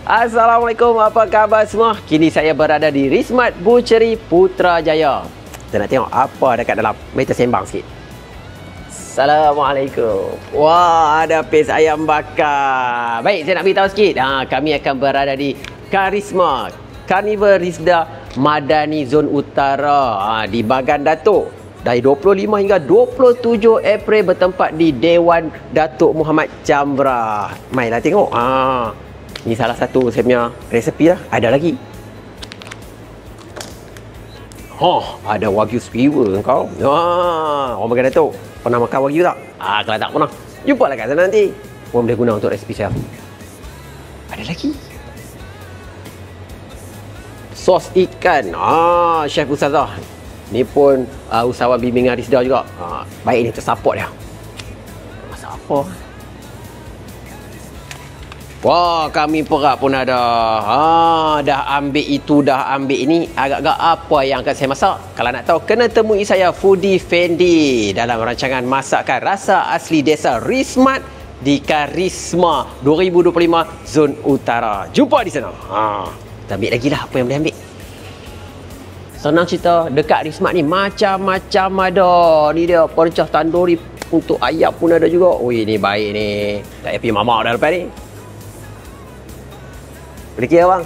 Assalamualaikum, apa khabar semua? Kini saya berada di Rismat Butchery Putrajaya. Kita nak tengok apa dekat dalam. Mari kita sembang sikit. Assalamualaikum. Wah, ada pes ayam bakar. Baik, saya nak beritahu sikit. Kami akan berada di Karisma Carnival Risda Madani Zon Utara di Bagan Datuk. Dari 25 hingga 27 April bertempat di Dewan Datuk Muhammad Jamrah. Mainlah tengok. Ini salah satu saya punya resepi lah. Ada lagi. Ada Wagyu Skewer kau. Orang Bagan Datuk. Pernah makan Wagyu tak? Kalau tak pernah, jumpa lah kat sana nanti. Orang boleh guna untuk resepi saya. Ada lagi. Sos ikan. Chef Ustazah. Ni pun usahawan bimbingan Risda juga. Baik ni tersupport dia. Masak apa? Wah, kami perak pun ada. Dah ambil itu, dah ambil ini. Agak-agak apa yang akan saya masak? Kalau nak tahu, kena temui saya Foodie Fendi dalam rancangan masakan rasa asli desa Rismat di Karisma 2025 Zon Utara. Jumpa di sana. Kita ambil lagi lah apa yang boleh ambil. Senang cerita, dekat Rismat ni macam-macam ada. Ni dia percah tanduri untuk ayam pun ada juga. Ui, ni baik ni. Tak payah pergi mamak dah lepas ni. Boleh kira bang?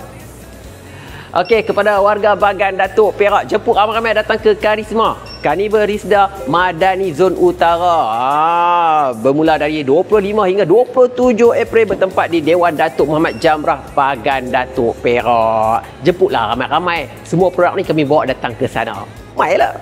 Okey, kepada warga Bagan Datuk Perak, jemput ramai-ramai datang ke Karisma Carnival Risda Madani Zon Utara. Bermula dari 25 hingga 27 April bertempat di Dewan Datuk Muhammad Jamrah, Bagan Datuk Perak. Jemputlah ramai-ramai. Semua produk ni kami bawa datang ke sana. Mailah.